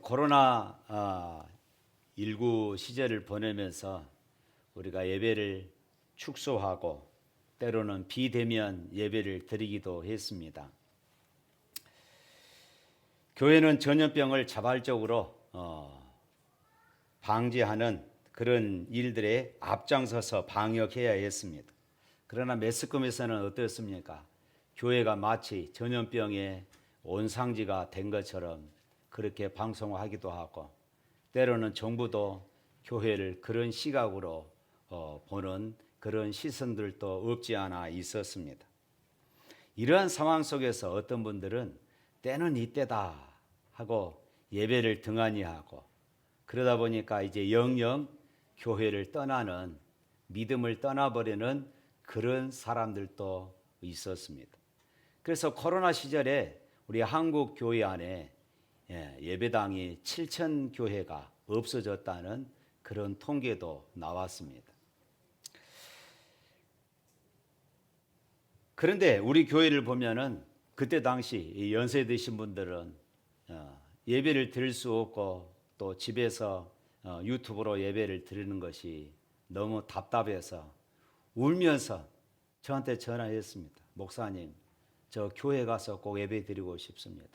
코로나 19 시절을 보내면서 우리가 예배를 축소하고 때로는 비대면 예배를 드리기도 했습니다. 교회는 전염병을 자발적으로 방지하는 그런 일들에 앞장서서 방역해야 했습니다. 그러나 매스컴에서는 어떻습니까? 교회가 마치 전염병의 온상지가 된 것처럼 그렇게 방송하기도 하고, 때로는 정부도 교회를 그런 시각으로 보는 그런 시선들도 없지 않아 있었습니다. 이러한 상황 속에서 어떤 분들은 때는 이때다 하고 예배를 등한히 하고, 그러다 보니까 이제 영영 교회를 떠나는, 믿음을 떠나버리는 그런 사람들도 있었습니다. 그래서 코로나 시절에 우리 한국 교회 안에 예배당이 7천 교회가 없어졌다는 그런 통계도 나왔습니다. 그런데 우리 교회를 보면은 그때 당시 연세 드신 분들은 예배를 드릴 수 없고 또 집에서 유튜브로 예배를 드리는 것이 너무 답답해서 울면서 저한테 전화했습니다. 목사님, 저 교회 가서 꼭 예배 드리고 싶습니다.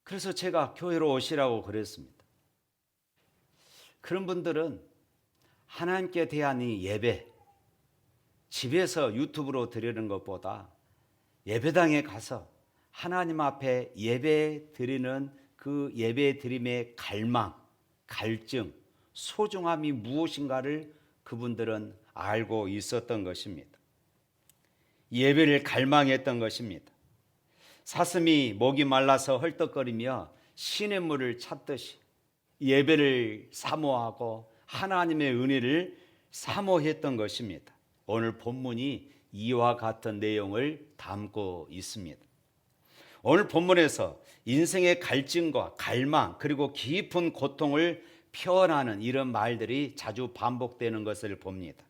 그래서 제가 교회로 오시라고 그랬습니다. 그런 분들은 하나님께 대한 이 예배, 집에서 유튜브로 드리는 것보다 예배당에 가서 하나님 앞에 예배 드리는 그 예배 드림의 갈망, 갈증, 소중함이 무엇인가를 그분들은 알고 있었던 것입니다. 예배를 갈망했던 것입니다. 사슴이 목이 말라서 헐떡거리며 시냇물을 찾듯이 예배를 사모하고 하나님의 은혜를 사모했던 것입니다. 오늘 본문이 이와 같은 내용을 담고 있습니다. 오늘 본문에서 인생의 갈증과 갈망 그리고 깊은 고통을 표현하는 이런 말들이 자주 반복되는 것을 봅니다.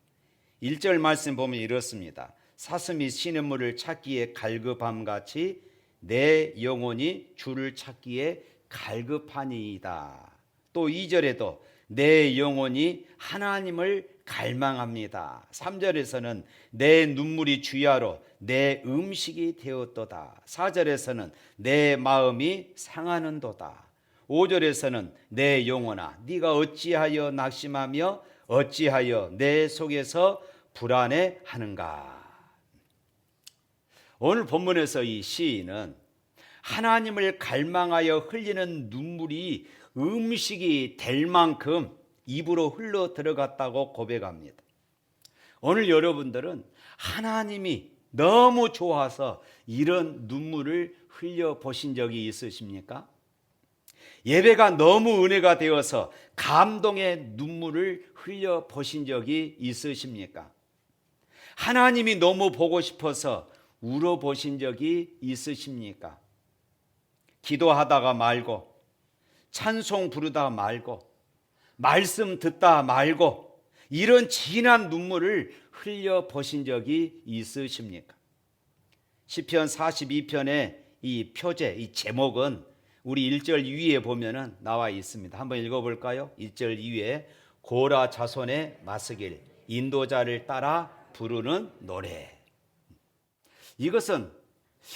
1절 말씀 보면 이렇습니다. 사슴이 시냇물을 찾기에 갈급함같이 내 영혼이 주를 찾기에 갈급하니이다. 또 2절에도 내 영혼이 하나님을 갈망합니다. 3절에서는 내 눈물이 주야로 내 음식이 되었도다. 4절에서는 내 마음이 상하는도다. 5절에서는 내 영혼아 네가 어찌하여 낙심하며 어찌하여 내 속에서 불안해하는가. 오늘 본문에서 이 시인은 하나님을 갈망하여 흘리는 눈물이 음식이 될 만큼 입으로 흘러 들어갔다고 고백합니다. 오늘 여러분들은 하나님이 너무 좋아서 이런 눈물을 흘려 보신 적이 있으십니까? 예배가 너무 은혜가 되어서 감동의 눈물을 흘려 보신 적이 있으십니까? 하나님이 너무 보고 싶어서 울어 보신 적이 있으십니까? 기도하다가 말고, 찬송 부르다 말고, 말씀 듣다 말고 이런 진한 눈물을 흘려 보신 적이 있으십니까? 시편 42편의 이 표제, 이 제목은 우리 1절 위에 보면은 나와 있습니다. 한번 읽어볼까요? 1절 위에 고라 자손의 마스길, 인도자를 따라 부르는 노래. 이것은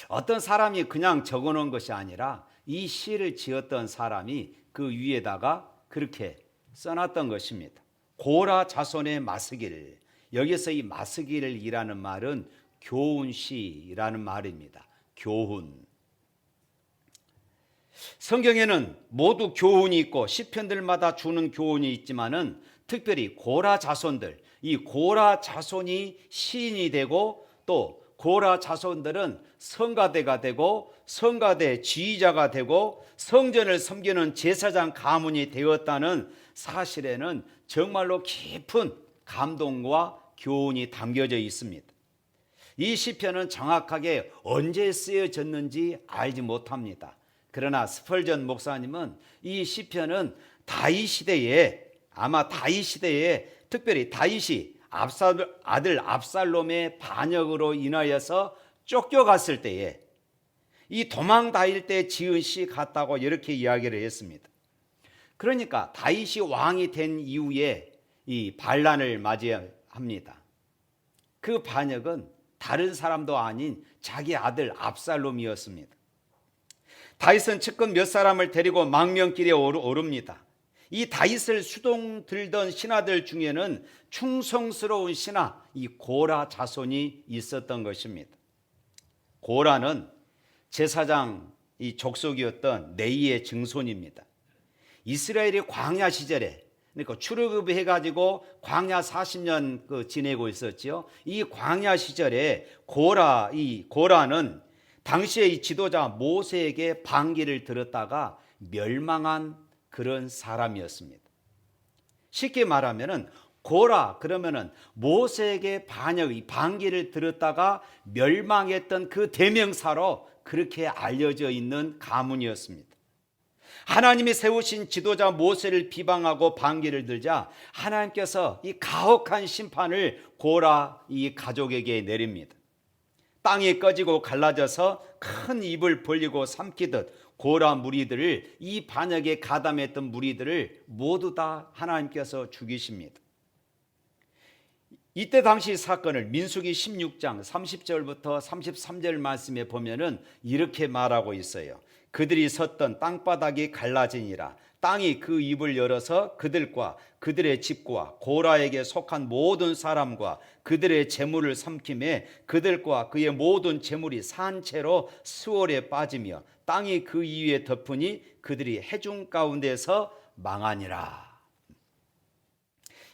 어떤 사람이 그냥 적어놓은 것이 아니라 이 시를 지었던 사람이 그 위에다가 그렇게 써놨던 것입니다. 고라 자손의 마스길. 여기서 이 마스길이라는 말은 교훈시라는 말입니다. 교훈. 성경에는 모두 교훈이 있고 시편들마다 주는 교훈이 있지만은 특별히 고라 자손들, 이 고라 자손이 시인이 되고 또 고라 자손들은 성가대가 되고 성가대 지휘자가 되고 성전을 섬기는 제사장 가문이 되었다는 사실에는 정말로 깊은 감동과 교훈이 담겨져 있습니다. 이 시편은 정확하게 언제 쓰여졌는지 알지 못합니다. 그러나 스펄전 목사님은 이 시편은 다윗 시대에, 아마 다윗 시대에 특별히 다윗이 아들 압살롬의 반역으로 인하여서 쫓겨갔을 때에 이 도망 다닐 때 지은 시 같다고 이렇게 이야기를 했습니다. 그러니까 다윗이 왕이 된 이후에 이 반란을 맞이합니다. 그 반역은 다른 사람도 아닌 자기 아들 압살롬이었습니다. 다윗은 측근 몇 사람을 데리고 망명길에 오릅니다. 이 다윗을 수동 들던 신하들 중에는 충성스러운 신하 이 고라 자손이 있었던 것입니다. 고라는 제사장 이 족속이었던 레이의 증손입니다. 이스라엘이 광야 시절에 그러니까 출애굽해 가지고 광야 40년 지내고 있었지요. 이 광야 시절에 고라는 당시의 이 지도자 모세에게 반기를 들었다가 멸망한 그런 사람이었습니다. 쉽게 말하면은 고라 그러면은 모세에게 반기를 들었다가 멸망했던 그 대명사로 그렇게 알려져 있는 가문이었습니다. 하나님이 세우신 지도자 모세를 비방하고 반기를 들자 하나님께서 이 가혹한 심판을 고라 이 가족에게 내립니다. 땅이 꺼지고 갈라져서 큰 입을 벌리고 삼키듯 고라 무리들을 이 반역에 가담했던 무리들을 모두 다 하나님께서 죽이십니다. 이때 당시 사건을 민수기 16장 30절부터 33절 말씀에 보면은 이렇게 말하고 있어요. 그들이 섰던 땅바닥이 갈라지니라. 땅이 그 입을 열어서 그들과 그들의 집과 고라에게 속한 모든 사람과 그들의 재물을 삼킴에 그들과 그의 모든 재물이 산채로 수월에 빠지며 땅이 그 위에 덮으니 그들이 해중 가운데서 망하니라.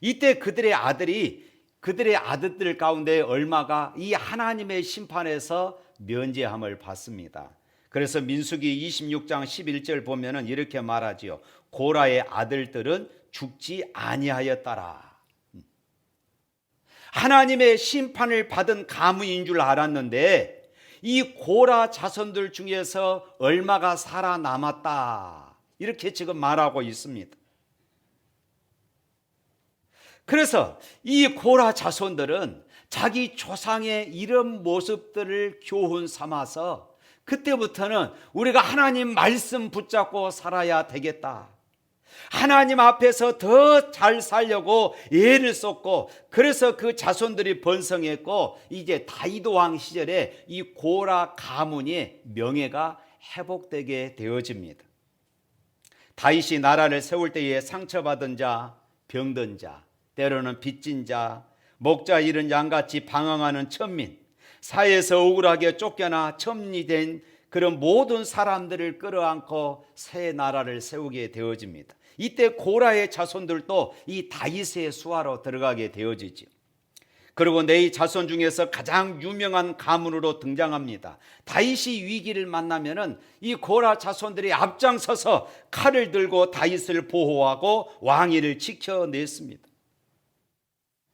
이때 그들의 아들들 가운데 얼마가 이 하나님의 심판에서 면제함을 받습니다. 그래서 민수기 26장 11절 보면은 이렇게 말하지요. 고라의 아들들은 죽지 아니하였더라. 하나님의 심판을 받은 가문인 줄 알았는데 이 고라 자손들 중에서 얼마가 살아남았다. 이렇게 지금 말하고 있습니다. 그래서 이 고라 자손들은 자기 조상의 이런 모습들을 교훈 삼아서 그때부터는 우리가 하나님 말씀 붙잡고 살아야 되겠다. 하나님 앞에서 더 잘 살려고 애를 썼고 그래서 그 자손들이 번성했고 이제 다윗 왕 시절에 이 고라 가문의 명예가 회복되게 되어집니다. 다윗이 나라를 세울 때에 상처받은 자, 병든 자, 때로는 빚진 자, 목자 잃은 양같이 방황하는 천민, 사회에서 억울하게 쫓겨나 첨리된 그런 모든 사람들을 끌어안고 새 나라를 세우게 되어집니다. 이때 고라의 자손들도 이 다윗의 수하로 들어가게 되어지죠. 그리고 네 자손 중에서 가장 유명한 가문으로 등장합니다. 다윗이 위기를 만나면은 이 고라 자손들이 앞장서서 칼을 들고 다윗을 보호하고 왕위를 지켜냈습니다.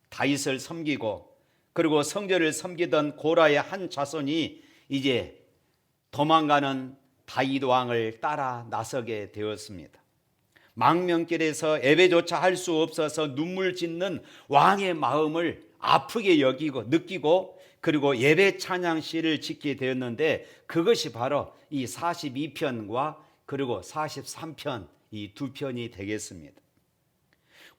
다윗을 섬기고 그리고 성전을 섬기던 고라의 한 자손이 이제 도망가는 다윗 왕을 따라 나서게 되었습니다. 망명길에서 예배조차 할 수 없어서 눈물 짓는 왕의 마음을 아프게 느끼고 그리고 예배 찬양시를 짓게 되었는데 그것이 바로 이 42편과 그리고 43편 이 두 편이 되겠습니다.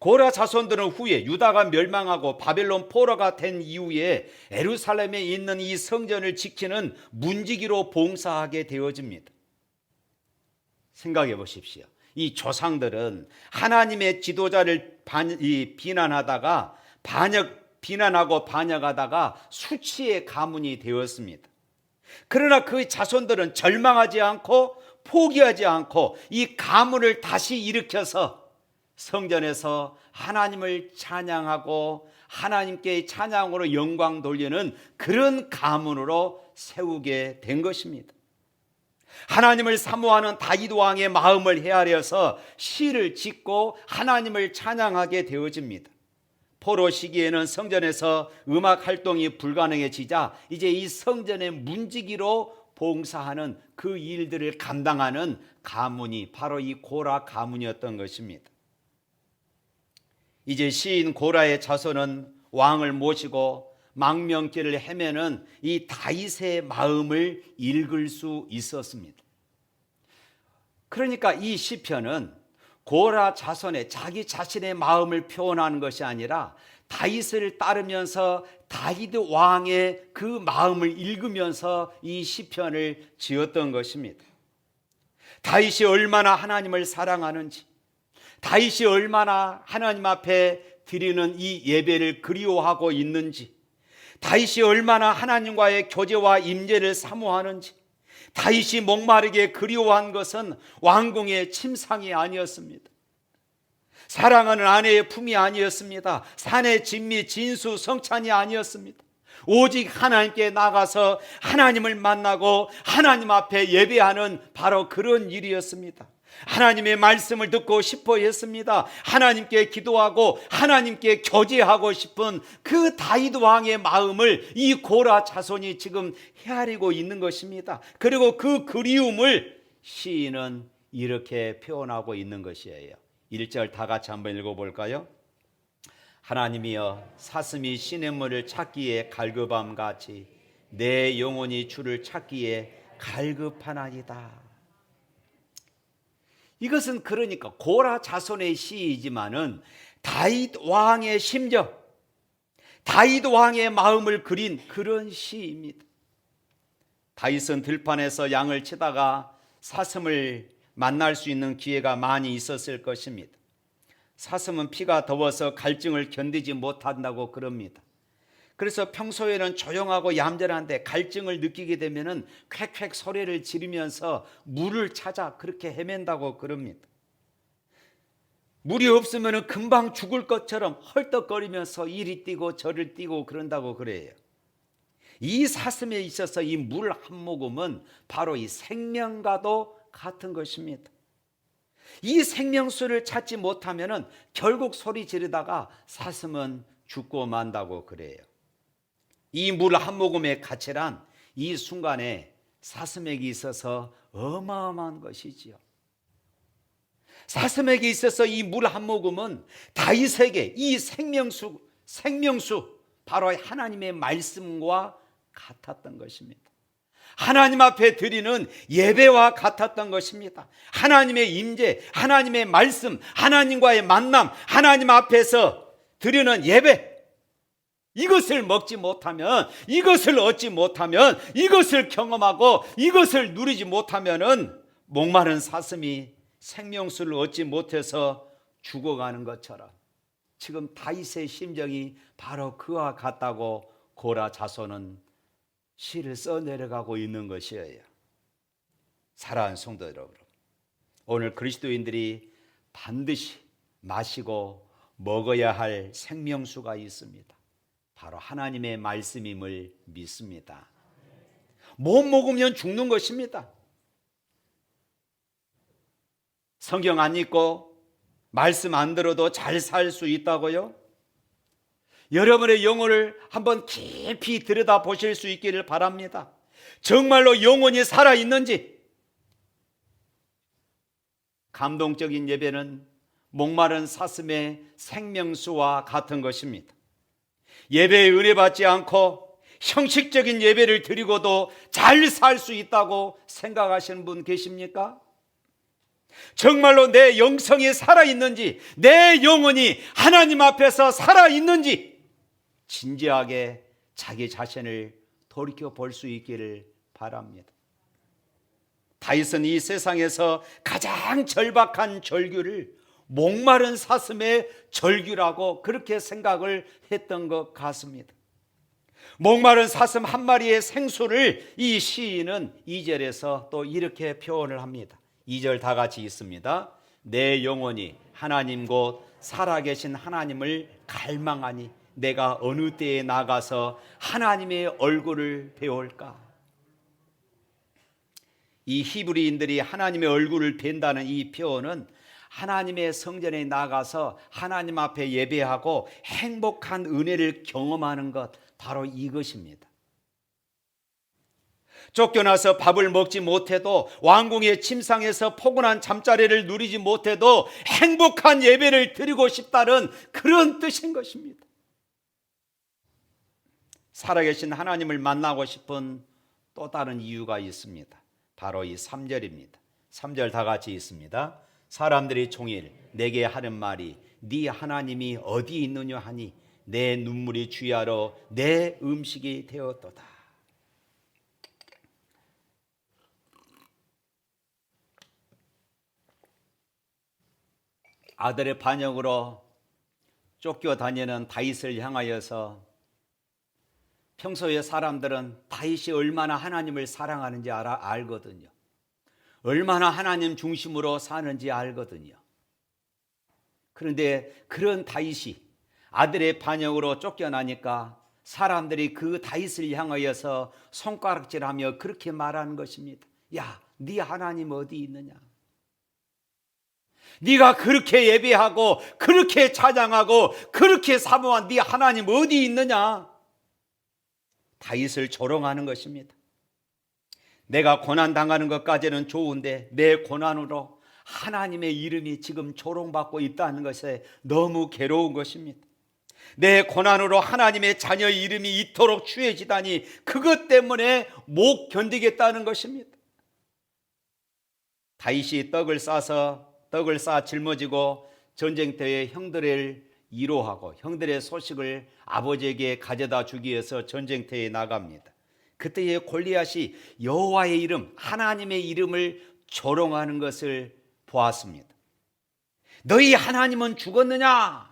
고라 자손들은 후에 유다가 멸망하고 바벨론 포로가 된 이후에 예루살렘에 있는 이 성전을 지키는 문지기로 봉사하게 되어집니다. 생각해 보십시오. 이 조상들은 하나님의 지도자를 비난하고 반역하다가 수치의 가문이 되었습니다. 그러나 그 자손들은 절망하지 않고 포기하지 않고 이 가문을 다시 일으켜서 성전에서 하나님을 찬양하고 하나님께 찬양으로 영광 돌리는 그런 가문으로 세우게 된 것입니다. 하나님을 사모하는 다윗 왕의 마음을 헤아려서 시를 짓고 하나님을 찬양하게 되어집니다. 포로 시기에는 성전에서 음악 활동이 불가능해지자 이제 이 성전의 문지기로 봉사하는 그 일들을 감당하는 가문이 바로 이 고라 가문이었던 것입니다. 이제 시인 고라의 자손은 왕을 모시고 망명길을 헤매는 이 다윗의 마음을 읽을 수 있었습니다. 그러니까 이 시편은 고라 자손의 자기 자신의 마음을 표현하는 것이 아니라 다윗을 따르면서 다윗 왕의 그 마음을 읽으면서 이 시편을 지었던 것입니다. 다윗이 얼마나 하나님을 사랑하는지, 다윗이 얼마나 하나님 앞에 드리는 이 예배를 그리워하고 있는지, 다윗이 얼마나 하나님과의 교제와 임재를 사모하는지, 다윗이 목마르게 그리워한 것은 왕궁의 침상이 아니었습니다. 사랑하는 아내의 품이 아니었습니다. 산의 진미 진수 성찬이 아니었습니다. 오직 하나님께 나가서 하나님을 만나고 하나님 앞에 예배하는 바로 그런 일이었습니다. 하나님의 말씀을 듣고 싶어 했습니다. 하나님께 기도하고 하나님께 교제하고 싶은 그 다윗 왕의 마음을 이 고라 자손이 지금 헤아리고 있는 것입니다. 그리고 그 그리움을 시인은 이렇게 표현하고 있는 것이에요. 1절 다 같이 한번 읽어볼까요? 하나님이여 사슴이 시냇물을 찾기에 갈급함같이 내 영혼이 주를 찾기에 갈급하나이다. 이것은 그러니까 고라 자손의 시이지만은 다윗 왕의 심정, 다윗 왕의 마음을 그린 그런 시입니다. 다윗은 들판에서 양을 치다가 사슴을 만날 수 있는 기회가 많이 있었을 것입니다. 사슴은 피가 더워서 갈증을 견디지 못한다고 그럽니다. 그래서 평소에는 조용하고 얌전한데 갈증을 느끼게 되면은 쾌쾌 소리를 지르면서 물을 찾아 그렇게 헤맨다고 그럽니다. 물이 없으면은 금방 죽을 것처럼 헐떡거리면서 이리 뛰고 저리 뛰고 그런다고 그래요. 이 사슴에 있어서 이 물 한 모금은 바로 이 생명과도 같은 것입니다. 이 생명수를 찾지 못하면은 결국 소리 지르다가 사슴은 죽고 만다고 그래요. 이 물 한 모금의 가치란 이 순간에 사슴에게 있어서 어마어마한 것이지요. 사슴에게 있어서 이 물 한 모금은 다윗에게 이 생명수 바로 하나님의 말씀과 같았던 것입니다. 하나님 앞에 드리는 예배와 같았던 것입니다. 하나님의 임재, 하나님의 말씀, 하나님과의 만남, 하나님 앞에서 드리는 예배, 이것을 먹지 못하면, 이것을 얻지 못하면, 이것을 경험하고 이것을 누리지 못하면은 목마른 사슴이 생명수를 얻지 못해서 죽어가는 것처럼 지금 다윗의 심정이 바로 그와 같다고 고라 자손은 시를 써내려가고 있는 것이에요. 사랑하는 성도 여러분, 오늘 그리스도인들이 반드시 마시고 먹어야 할 생명수가 있습니다. 바로 하나님의 말씀임을 믿습니다. 못 먹으면 죽는 것입니다. 성경 안 읽고 말씀 안 들어도 잘 살 수 있다고요? 여러분의 영혼을 한번 깊이 들여다보실 수 있기를 바랍니다. 정말로 영혼이 살아있는지. 감동적인 예배는 목마른 사슴의 생명수와 같은 것입니다. 예배에 은혜 받지 않고 형식적인 예배를 드리고도 잘 살 수 있다고 생각하시는 분 계십니까? 정말로 내 영성이 살아있는지, 내 영혼이 하나님 앞에서 살아있는지 진지하게 자기 자신을 돌이켜 볼 수 있기를 바랍니다. 다윗은 이 세상에서 가장 절박한 절규를 목마른 사슴의 절규라고 그렇게 생각을 했던 것 같습니다. 목마른 사슴 한 마리의 생수를 이 시인은 2절에서 또 이렇게 표현을 합니다. 2절 다 같이 읽습니다. 내 영혼이 하나님 곧 살아계신 하나님을 갈망하니 내가 어느 때에 나가서 하나님의 얼굴을 배울까? 이 히브리인들이 하나님의 얼굴을 뵌다는 이 표현은 하나님의 성전에 나가서 하나님 앞에 예배하고 행복한 은혜를 경험하는 것, 바로 이것입니다. 쫓겨나서 밥을 먹지 못해도, 왕궁의 침상에서 포근한 잠자리를 누리지 못해도 행복한 예배를 드리고 싶다는 그런 뜻인 것입니다. 살아계신 하나님을 만나고 싶은 또 다른 이유가 있습니다. 바로 이 3절입니다. 3절 다 같이 있습니다. 사람들이 종일 내게 하는 말이 네 하나님이 어디 있느냐 하니 내 눈물이 주야로 내 음식이 되었도다. 아들의 반역으로 쫓겨다니는 다윗을 향하여서 평소에 사람들은 다윗이 얼마나 하나님을 사랑하는지 알거든요. 얼마나 하나님 중심으로 사는지 알거든요. 그런데 그런 다윗이 아들의 반역으로 쫓겨나니까 사람들이 그 다윗을 향하여서 손가락질하며 그렇게 말하는 것입니다. 야, 네 하나님 어디 있느냐? 네가 그렇게 예배하고 그렇게 찬양하고 그렇게 사모한 네 하나님 어디 있느냐? 다윗을 조롱하는 것입니다. 내가 고난당하는 것까지는 좋은데 내 고난으로 하나님의 이름이 지금 조롱받고 있다는 것에 너무 괴로운 것입니다. 내 고난으로 하나님의 자녀의 이름이 이토록 추해지다니 그것 때문에 못 견디겠다는 것입니다. 다윗이 떡을 쌓아 짊어지고 전쟁터에 형들을 위로하고 형들의 소식을 아버지에게 가져다 주기 위해서 전쟁터에 나갑니다. 그때에 골리앗이 여호와의 이름, 하나님의 이름을 조롱하는 것을 보았습니다. 너희 하나님은 죽었느냐?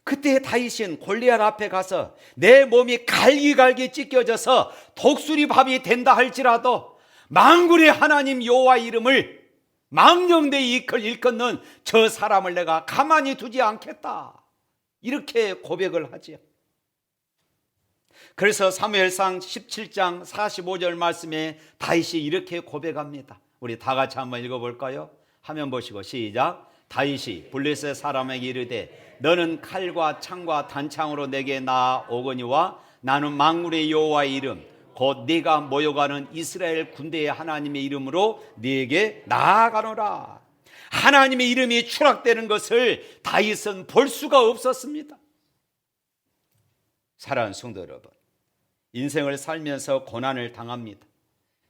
그때 다윗은 골리앗 앞에 가서 내 몸이 갈기갈기 찢겨져서 독수리 밥이 된다 할지라도 만군의 하나님 여호와의 이름을 망령되이 일컫는 저 사람을 내가 가만히 두지 않겠다. 이렇게 고백을 하지요. 그래서 사무엘상 17장 45절 말씀에 다윗이 이렇게 고백합니다. 우리 다 같이 한번 읽어볼까요? 화면 보시고 시작. 다윗이 블레셋 사람에게 이르되 너는 칼과 창과 단창으로 내게 나아오거니와 나는 만군의 여호와의 이름 곧 네가 모여가는 이스라엘 군대의 하나님의 이름으로 네게 나아가노라. 하나님의 이름이 추락되는 것을 다윗은 볼 수가 없었습니다. 사랑하는 성도 여러분, 인생을 살면서 고난을 당합니다.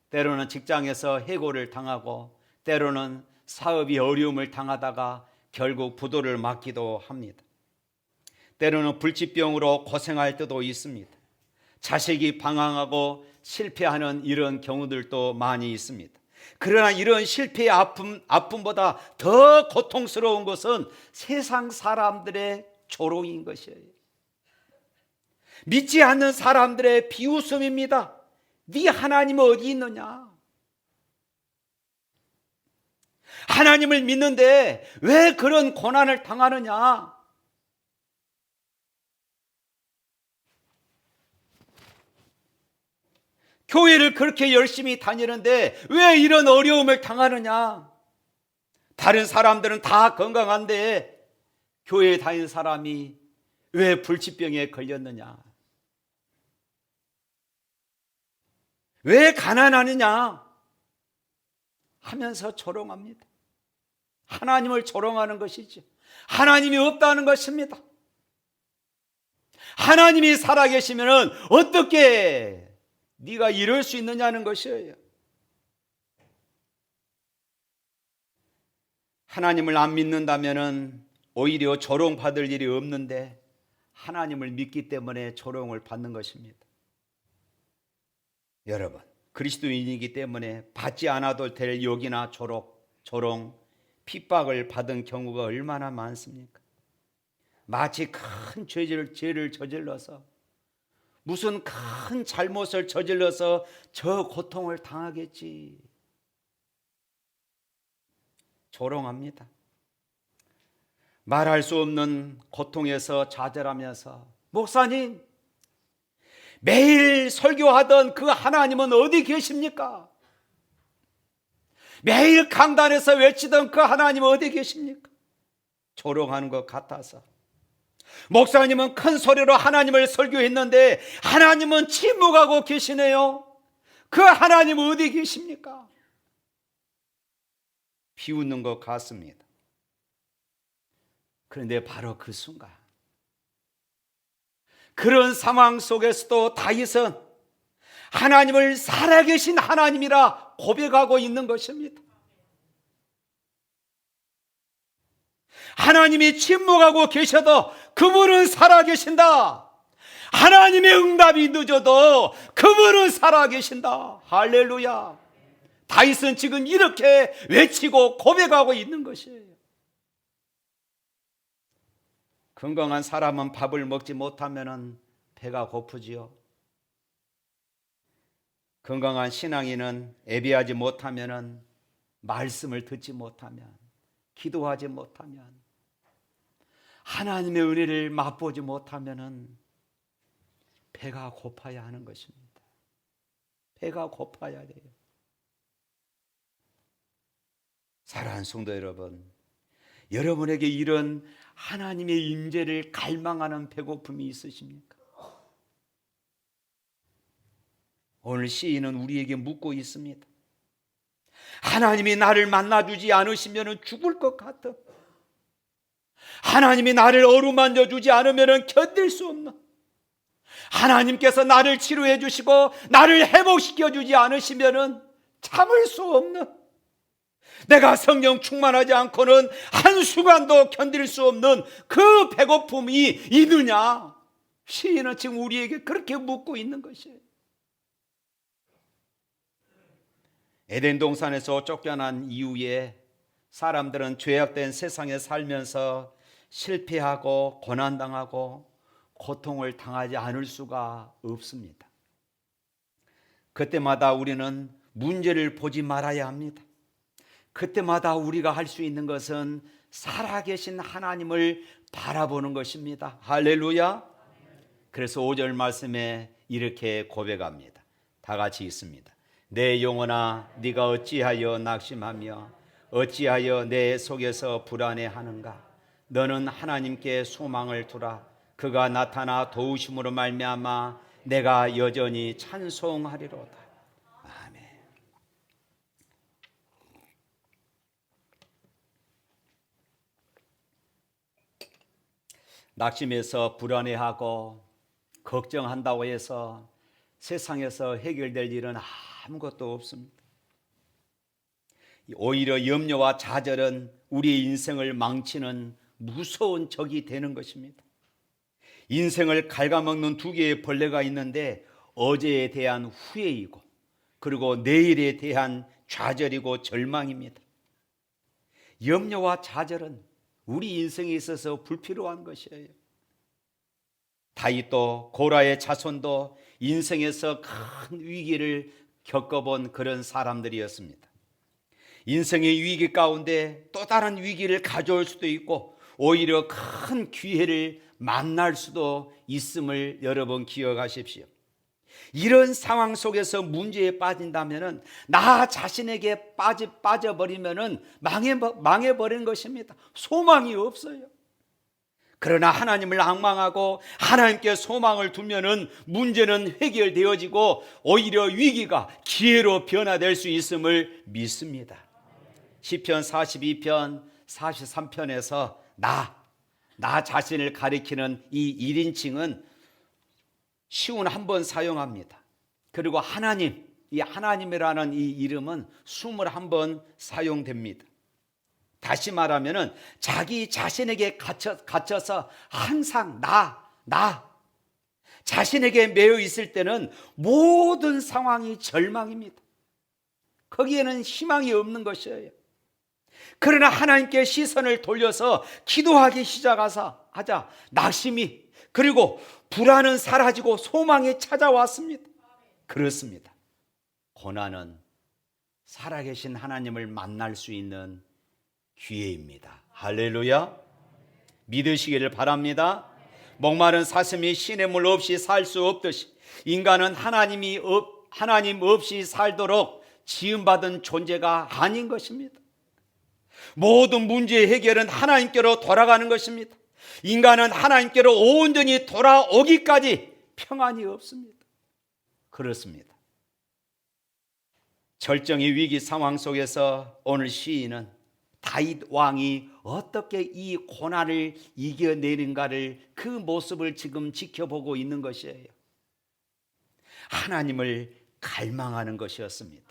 때로는 직장에서 해고를 당하고 때로는 사업이 어려움을 당하다가 결국 부도를 맞기도 합니다. 때로는 불치병으로 고생할 때도 있습니다. 자식이 방황하고 실패하는 이런 경우들도 많이 있습니다. 그러나 이런 실패의 아픔보다 더 고통스러운 것은 세상 사람들의 조롱인 것이에요. 믿지 않는 사람들의 비웃음입니다. 네 하나님은 어디 있느냐? 하나님을 믿는데 왜 그런 고난을 당하느냐? 교회를 그렇게 열심히 다니는데 왜 이런 어려움을 당하느냐? 다른 사람들은 다 건강한데 교회에 다니는 사람이 왜 불치병에 걸렸느냐? 왜 가난하느냐? 하면서 조롱합니다. 하나님을 조롱하는 것이죠. 하나님이 없다는 것입니다. 하나님이 살아계시면 어떻게 네가 이럴 수 있느냐는 것이에요. 하나님을 안 믿는다면 오히려 조롱받을 일이 없는데 하나님을 믿기 때문에 조롱을 받는 것입니다. 여러분, 그리스도인이기 때문에 받지 않아도 될 욕이나 조롱, 핍박을 받은 경우가 얼마나 많습니까? 마치 큰 죄를 저질러서 무슨 큰 잘못을 저질러서 저 고통을 당하겠지. 조롱합니다. 말할 수 없는 고통에서 좌절하면서 목사님, 매일 설교하던 그 하나님은 어디 계십니까? 매일 강단에서 외치던 그 하나님은 어디 계십니까? 조롱하는 것 같아서. 목사님은 큰 소리로 하나님을 설교했는데 하나님은 침묵하고 계시네요. 그 하나님은 어디 계십니까? 비웃는 것 같습니다. 그런데 바로 그 순간 그런 상황 속에서도 다윗은 하나님을 살아계신 하나님이라 고백하고 있는 것입니다. 하나님이 침묵하고 계셔도 그분은 살아계신다. 하나님의 응답이 늦어도 그분은 살아계신다. 할렐루야. 다윗은 지금 이렇게 외치고 고백하고 있는 것이에요. 건강한 사람은 밥을 먹지 못하면 배가 고프지요. 건강한 신앙인은 예배하지 못하면, 말씀을 듣지 못하면, 기도하지 못하면, 하나님의 은혜를 맛보지 못하면 배가 고파야 하는 것입니다. 배가 고파야 돼요. 사랑하는 성도 여러분, 여러분에게 이런 하나님의 임재를 갈망하는 배고픔이 있으십니까? 오늘 시인은 우리에게 묻고 있습니다. 하나님이 나를 만나주지 않으시면 죽을 것 같아. 하나님이 나를 어루만져 주지 않으면 견딜 수 없나? 하나님께서 나를 치료해 주시고 나를 회복시켜 주지 않으시면 참을 수 없는, 내가 성령 충만하지 않고는 한순간도 견딜 수 없는 그 배고픔이 있느냐? 시인은 지금 우리에게 그렇게 묻고 있는 것이에요. 에덴 동산에서 쫓겨난 이후에 사람들은 죄악된 세상에 살면서 실패하고 고난당하고 고통을 당하지 않을 수가 없습니다. 그때마다 우리는 문제를 보지 말아야 합니다. 그때마다 우리가 할 수 있는 것은 살아계신 하나님을 바라보는 것입니다. 할렐루야. 그래서 5절 말씀에 이렇게 고백합니다. 다 같이 읽습니다. 내 영혼아, 네가 어찌하여 낙심하며 어찌하여 내 속에서 불안해하는가? 너는 하나님께 소망을 두라. 그가 나타나 도우심으로 말미암아 내가 여전히 찬송하리로다. 아멘. 낙심해서 불안해하고 걱정한다고 해서 세상에서 해결될 일은 아무것도 없습니다. 오히려 염려와 좌절은 우리의 인생을 망치는 무서운 적이 되는 것입니다. 인생을 갉아먹는 두 개의 벌레가 있는데, 어제에 대한 후회이고 그리고 내일에 대한 좌절이고 절망입니다. 염려와 좌절은 우리 인생에 있어서 불필요한 것이에요. 다윗도 고라의 자손도 인생에서 큰 위기를 겪어본 그런 사람들이었습니다. 인생의 위기 가운데 또 다른 위기를 가져올 수도 있고 오히려 큰 기회를 만날 수도 있음을 여러분 기억하십시오. 이런 상황 속에서 문제에 빠진다면 나 자신에게 빠져버리면 망해버린 것입니다. 소망이 없어요. 그러나 하나님을 앙망하고 하나님께 소망을 두면 문제는 해결되어지고 오히려 위기가 기회로 변화될 수 있음을 믿습니다. 시편 42편 43편에서 나 자신을 가리키는 이 1인칭은 시운 한 번 사용합니다. 그리고 하나님, 이 하나님이라는 이 이름은 21번 사용됩니다. 다시 말하면 자기 자신에게 갇혀서 항상 나 자신에게 매여 있을 때는 모든 상황이 절망입니다. 거기에는 희망이 없는 것이에요. 그러나 하나님께 시선을 돌려서 기도하기 시작하자 낙심이 그리고 불안은 사라지고 소망이 찾아왔습니다. 그렇습니다. 고난은 살아계신 하나님을 만날 수 있는 기회입니다. 할렐루야. 믿으시기를 바랍니다. 목마른 사슴이 시냇물 없이 살 수 없듯이 인간은 하나님 없이 살도록 지음받은 존재가 아닌 것입니다. 모든 문제의 해결은 하나님께로 돌아가는 것입니다. 인간은 하나님께로 온전히 돌아오기까지 평안이 없습니다. 그렇습니다. 절정의 위기 상황 속에서 오늘 시인은 다윗 왕이 어떻게 이 고난을 이겨내는가를, 그 모습을 지금 지켜보고 있는 것이에요. 하나님을 갈망하는 것이었습니다.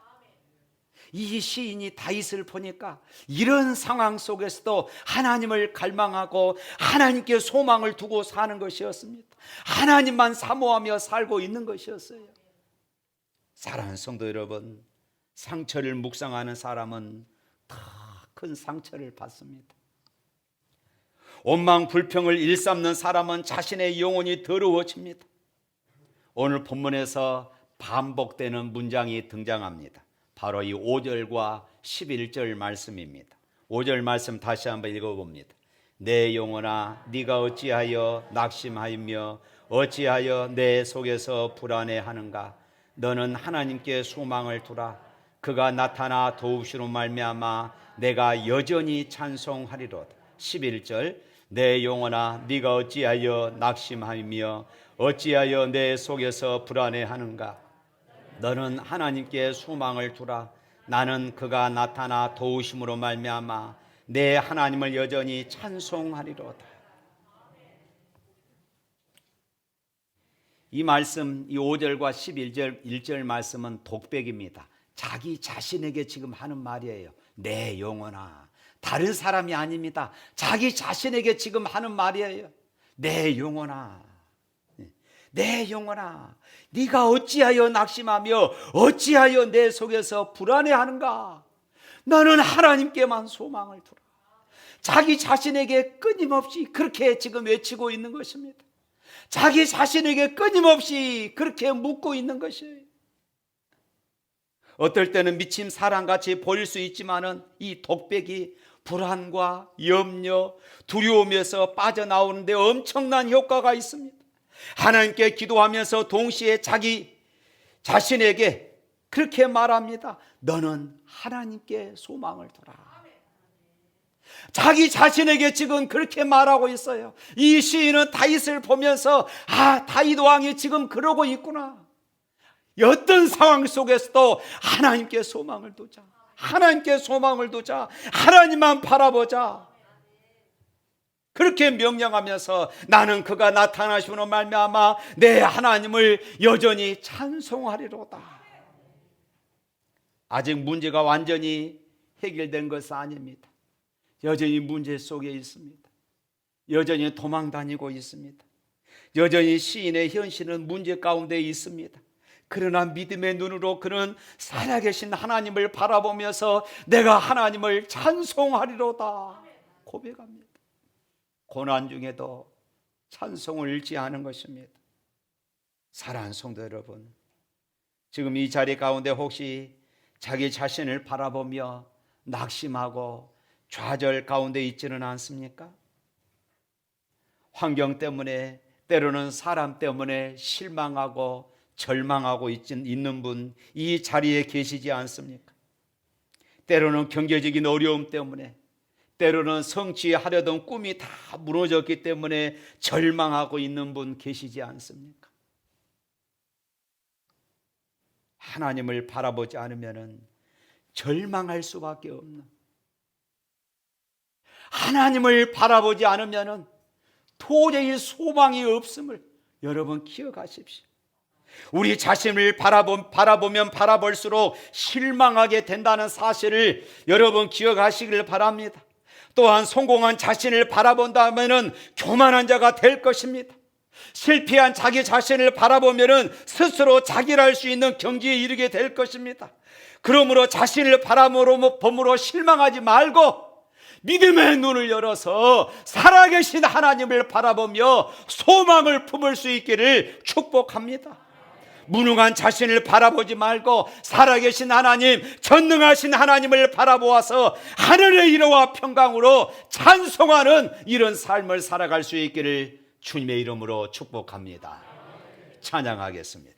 이 시인이 다윗을 보니까 이런 상황 속에서도 하나님을 갈망하고 하나님께 소망을 두고 사는 것이었습니다. 하나님만 사모하며 살고 있는 것이었어요. 사랑하는 성도 여러분, 상처를 묵상하는 사람은 더 큰 상처를 받습니다. 원망 불평을 일삼는 사람은 자신의 영혼이 더러워집니다. 오늘 본문에서 반복되는 문장이 등장합니다. 바로 이 5절과 11절 말씀입니다. 5절 말씀 다시 한번 읽어봅니다. 내 영혼아, 네가 어찌하여 낙심하며 어찌하여 내 속에서 불안해하는가? 너는 하나님께 소망을 두라. 그가 나타나 도우시로 말미암아 내가 여전히 찬송하리로다. 11절, 내 영혼아, 네가 어찌하여 낙심하며 어찌하여 내 속에서 불안해하는가? 너는 하나님께 소망을 두라. 나는 그가 나타나 도우심으로 말미암아 내 하나님을 여전히 찬송하리로다. 이 말씀, 이 5절과 11절 1절 말씀은 독백입니다. 자기 자신에게 지금 하는 말이에요. 내 영혼아. 다른 사람이 아닙니다. 자기 자신에게 지금 하는 말이에요. 내 영혼아, 내 영혼아, 네가 어찌하여 낙심하며 어찌하여 내 속에서 불안해하는가? 너는 하나님께만 소망을 두라. 자기 자신에게 끊임없이 그렇게 지금 외치고 있는 것입니다. 자기 자신에게 끊임없이 그렇게 묻고 있는 것이에요. 어떨 때는 미친 사람같이 보일 수 있지만은 이 독백이 불안과 염려, 두려움에서 빠져나오는데 엄청난 효과가 있습니다. 하나님께 기도하면서 동시에 자기 자신에게 그렇게 말합니다. 너는 하나님께 소망을 두라. 자기 자신에게 지금 그렇게 말하고 있어요. 이 시인은 다윗을 보면서 다윗 왕이 지금 그러고 있구나. 어떤 상황 속에서도 하나님께 소망을 두자. 하나님께 소망을 두자. 하나님만 바라보자. 그렇게 명령하면서 나는 그가 나타나심으로 말미암아 내 하나님을 여전히 찬송하리로다. 아직 문제가 완전히 해결된 것은 아닙니다. 여전히 문제 속에 있습니다. 여전히 도망다니고 있습니다. 여전히 시인의 현실은 문제 가운데 있습니다. 그러나 믿음의 눈으로 그는 살아계신 하나님을 바라보면서 내가 하나님을 찬송하리로다 고백합니다. 고난 중에도 찬송을 잃지 않은 것입니다. 사랑하는 성도 여러분, 지금 이 자리 가운데 혹시 자기 자신을 바라보며 낙심하고 좌절 가운데 있지는 않습니까? 환경 때문에, 때로는 사람 때문에 실망하고 절망하고 있는 분 이 자리에 계시지 않습니까? 때로는 경제적인 어려움 때문에, 때로는 성취하려던 꿈이 다 무너졌기 때문에 절망하고 있는 분 계시지 않습니까? 하나님을 바라보지 않으면 절망할 수밖에 없는, 하나님을 바라보지 않으면 도저히 소망이 없음을 여러분 기억하십시오. 우리 자신을 바라보면 바라볼수록 실망하게 된다는 사실을 여러분 기억하시길 바랍니다. 또한 성공한 자신을 바라본다면 교만한 자가 될 것입니다. 실패한 자기 자신을 바라보면 스스로 자기를 할 수 있는 경지에 이르게 될 것입니다. 그러므로 자신을 바라봄으로 실망하지 말고 믿음의 눈을 열어서 살아계신 하나님을 바라보며 소망을 품을 수 있기를 축복합니다. 무능한 자신을 바라보지 말고 살아계신 하나님, 전능하신 하나님을 바라보아서 하늘의 위로와 평강으로 찬송하는 이런 삶을 살아갈 수 있기를 주님의 이름으로 축복합니다. 찬양하겠습니다.